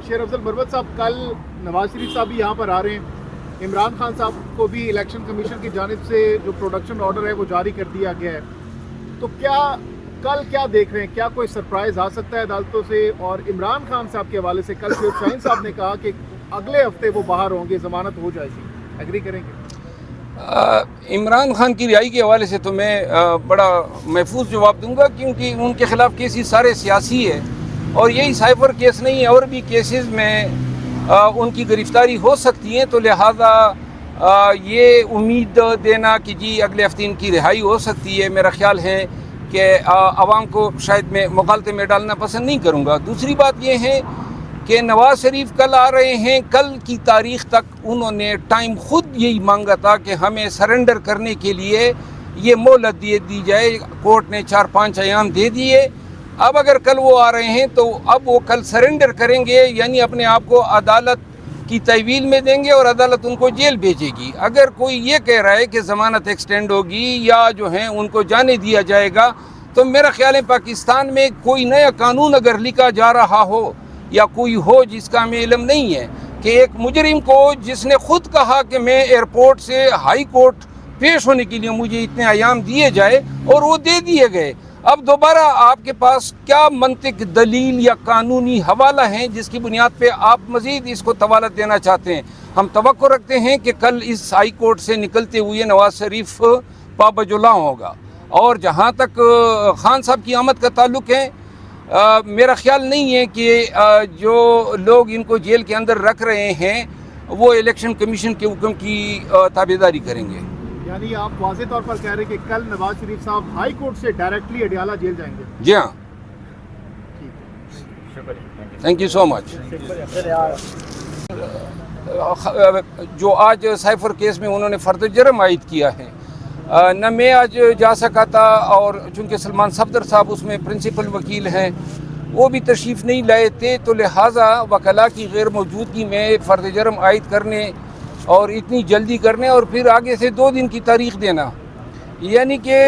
शेर अफजल मरवत साहब, कल नवाज शरीफ साहब भी यहाँ पर आ रहे हैं, इमरान खान साहब को भी इलेक्शन कमीशन की जानिब से जो प्रोडक्शन ऑर्डर है वो जारी कर दिया गया है, तो कल क्या देख रहे हैं, क्या कोई सरप्राइज आ सकता है अदालतों से? और इमरान खान साहब के हवाले से कल शेख शाहीन साहब ने कहा कि अगले हफ्ते वो बाहर होंगे, जमानत हो जाएगी, एग्री करेंगे? इमरान खान की रिहाई के हवाले से तो मैं बड़ा महफूज जवाब दूंगा, क्योंकि उनके खिलाफ केसेस सारे सियासी है और यही साइफर केस नहीं है, और भी केसेस में उनकी गिरफ्तारी हो सकती है। तो लिहाजा ये उम्मीद देना कि जी अगले हफ्ते इनकी रिहाई हो सकती है, मेरा ख्याल है कि आवाम को शायद मैं मुखालते में डालना पसंद नहीं करूँगा। दूसरी बात ये है कि नवाज़ शरीफ कल आ रहे हैं, कल की तारीख़ तक उन्होंने टाइम खुद यही मांगा था कि हमें सरेंडर करने के लिए ये मोहलत दी जाए, कोर्ट ने 4-5 अयाम दे दिए। अब अगर कल वो आ रहे हैं तो अब वो कल सरेंडर करेंगे, यानी अपने आप को अदालत की तहवील में देंगे और अदालत उनको जेल भेजेगी। अगर कोई ये कह रहा है कि ज़मानत एक्सटेंड होगी या जो है उनको जाने दिया जाएगा, तो मेरा ख्याल है पाकिस्तान में कोई नया कानून अगर लिखा जा रहा हो या कोई हो जिसका हमें इल्म नहीं है, कि एक मुजरिम को जिसने खुद कहा कि मैं एयरपोर्ट से हाई कोर्ट पेश होने के लिए मुझे इतने अयाम दिए जाए और वो दे दिए गए, अब दोबारा आपके पास क्या मंतिक, दलील या कानूनी हवाला है जिसकी बुनियाद पे आप मज़ीद इसको तवालत देना चाहते हैं? हम तवक्को रखते हैं कि कल इस हाई कोर्ट से निकलते हुए नवाज शरीफ पाबजुला होगा। और जहाँ तक खान साहब की आमद का ताल्लुक़ है, मेरा ख्याल नहीं है कि जो लोग इनको जेल के अंदर रख रहे हैं वो इलेक्शन कमीशन के हुक्म की ताबेदारी करेंगे। यानी आप वाज़े तौर पर कह रहे हैं कि कल नवाज शरीफ साहब हाई कोर्ट से डायरेक्टली अडियाला जेल जाएंगे? जी हाँ, थैंक यू सो मच। जो आज साइफर केस में उन्होंने फर्द जुर्म आयद किया है, न मैं आज जा सका था, और चूँकि सलमान सफदर साहब उसमें प्रिंसिपल वकील हैं, वो भी तशरीफ़ नहीं लाए थे, तो लिहाजा वकला की गैर मौजूदगी में फ़र्द जुर्म आयद करने और इतनी जल्दी करने और फिर आगे से 2 दिन की तारीख़ देना, यानी कि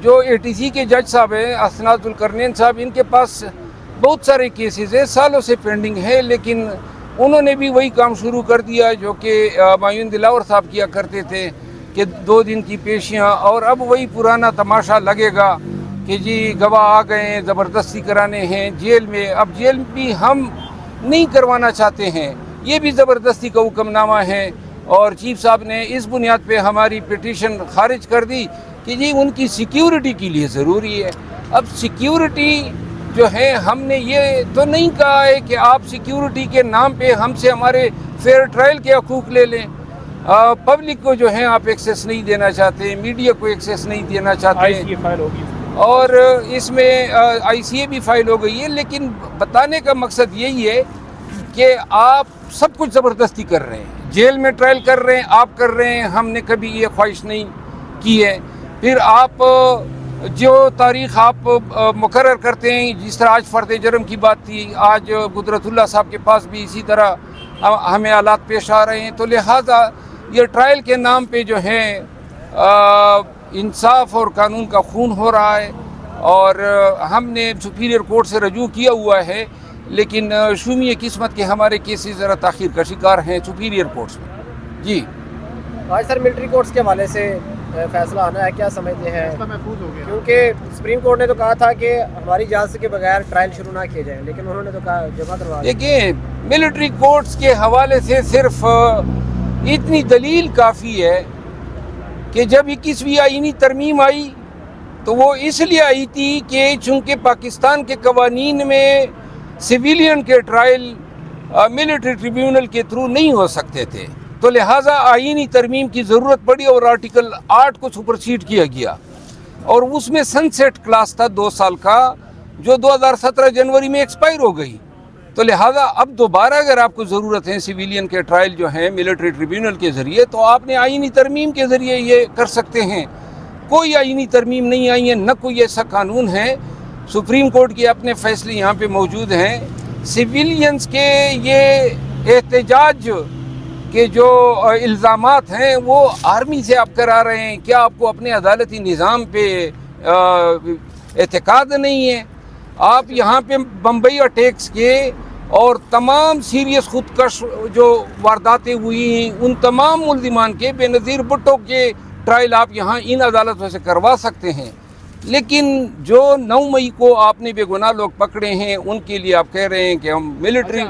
जो ATC के जज साहब हैं असनादुल करनैन साहब, इनके पास बहुत सारे केसेस हैं, सालों से पेंडिंग है, लेकिन उन्होंने भी वही काम शुरू कर दिया जो कि मायून दिलावर साहब किया करते थे कि 2 दिन की पेशियाँ, और अब वही पुराना तमाशा लगेगा कि जी गवाह आ गए, ज़बरदस्ती कराने हैं जेल में। अब जेल भी हम नहीं करवाना चाहते हैं, ये भी ज़बरदस्ती का हुक्मनामा है, और चीफ साहब ने इस बुनियाद पे हमारी पिटीशन खारिज कर दी कि जी उनकी सिक्योरिटी के लिए ज़रूरी है। अब सिक्योरिटी जो है, हमने ये तो नहीं कहा है कि आप सिक्योरिटी के नाम पे हमसे हमारे फेयर ट्रायल के हकूक़ ले लें। पब्लिक को जो है आप एक्सेस नहीं देना चाहते, मीडिया को एक्सेस नहीं देना चाहते, ICA फाइल होगी और इसमें ICA भी फाइल हो गई है। लेकिन बताने का मकसद यही है कि आप सब कुछ ज़बरदस्ती कर रहे हैं, जेल में ट्रायल कर रहे हैं, आप कर रहे हैं, हमने कभी ये ख्वाहिश नहीं की है। फिर आप जो तारीख़ आप मुकर्रर करते हैं, जिस तरह आज फ़र्द जुर्म की बात थी, आज कुदरतुल्लाह साहब के पास भी इसी तरह हमें हालात पेश आ रहे हैं, तो लिहाजा ये ट्रायल के नाम पे जो है इंसाफ और कानून का खून हो रहा है, और हमने सुपीरियर कोर्ट से रजू किया हुआ है, लेकिन शुमी किस्मत के हमारे केसेस ज़रा ताख़ीर का शिकार हैं सुपीरियर कोर्ट्स में। जी आज सर मिलिट्री कोर्ट्स के हवाले से फैसला आना है, क्या समझते हैं? महफूज हो गया, क्योंकि सुप्रीम कोर्ट ने तो कहा था कि हमारी इजाज़त के बगैर ट्रायल शुरू ना किए जाए, लेकिन उन्होंने तो कहा जमा करवा। देखिए, मिलिट्री कोर्ट्स के हवाले से सिर्फ इतनी दलील काफ़ी है कि जब 21वीं आईनी तरमीम आई तो वो इसलिए आई थी कि चूँकि पाकिस्तान के कवानीन में सिविलियन के ट्रायल मिलिट्री ट्रिब्यूनल के थ्रू नहीं हो सकते थे, तो लिहाजा आईनी तरमीम की ज़रूरत पड़ी और आर्टिकल 8 को सुपरसीड किया गया, और उसमें सनसेट क्लास था 2 साल का, जो 2017 जनवरी में एक्सपायर हो गई। तो लिहाजा अब दोबारा अगर आपको ज़रूरत है सिविलियन के ट्रायल जो हैं मिलिट्री ट्रिब्यूनल के ज़रिए, तो आपने आईनी तरमीम के ज़रिए ये कर सकते हैं। कोई आईनी तरमीम नहीं आई है, न कोई ऐसा कानून है। सुप्रीम कोर्ट के अपने फैसले यहाँ पे मौजूद हैं। सिविलियंस के ये एहतजाज के जो इल्ज़ामात हैं वो आर्मी से आप करा रहे हैं, क्या आपको अपने अदालती निज़ाम पे एतकाद नहीं है? आप यहाँ पे बम्बई अटैक्स के اور تمام سیریس خودکش جو وارداتیں ہوئی ہیں ان تمام ملزمان کے بے نظیر بھٹو کے ٹرائل آپ یہاں ان عدالتوں سے کروا سکتے ہیں. لیکن جو 9 مئی کو آپ نے بے گناہ لوگ پکڑے ہیں ان کے لیے آپ کہہ رہے ہیں کہ ہم ملٹری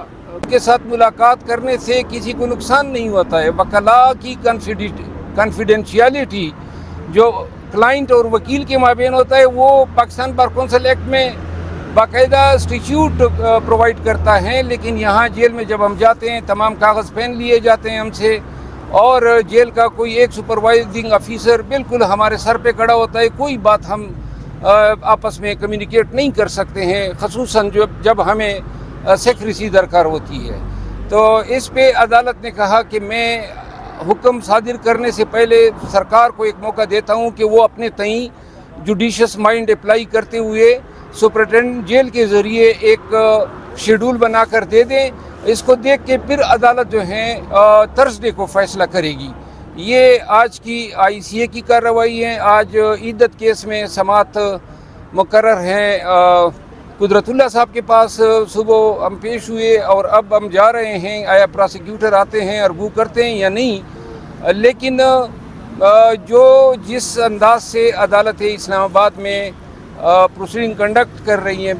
کے ساتھ ملاقات کرنے سے کسی کو نقصان نہیں ہوتا ہے. وکلاء کی کنفیڈینشیلٹی جو کلائنٹ اور وکیل کے مابین ہوتا ہے وہ پاکستان بار کونسل ایکٹ میں باقاعدہ اسٹیچیوٹ پرووائڈ کرتا ہے. لیکن یہاں جیل میں جب ہم جاتے ہیں تمام کاغذ پین لیے جاتے ہیں ہم سے, اور جیل کا کوئی ایک سپروائزنگ آفیسر بالکل ہمارے سر پہ کھڑا ہوتا ہے. کوئی بات ہم آپس میں کمیونیکیٹ نہیں کر سکتے ہیں, خصوصاً جب ہمیں سیکریسی درکار ہوتی ہے. تو اس پہ عدالت نے کہا کہ میں حکم صادر کرنے سے پہلے سرکار کو ایک موقع دیتا ہوں کہ وہ اپنے تئیں جوڈیشس مائنڈ اپلائی کرتے ہوئے سپرنٹینڈنٹ جیل کے ذریعے ایک شیڈول بنا کر دے دیں. اس کو دیکھ کے پھر عدالت جو ہیں تھرسڈے کو فیصلہ کرے گی. یہ آج کی ICA کی کارروائی ہے. آج عیدت کیس میں سماعت مقرر ہیں قدرت اللہ صاحب کے پاس. صبح ہم پیش ہوئے اور اب ہم جا رہے ہیں, آیا پراسیکیوٹر آتے ہیں ارگو کرتے ہیں یا نہیں. لیکن جو جس انداز سے عدالت اسلام آباد میں پروسیڈنگ کنڈکٹ کر رہی ہیں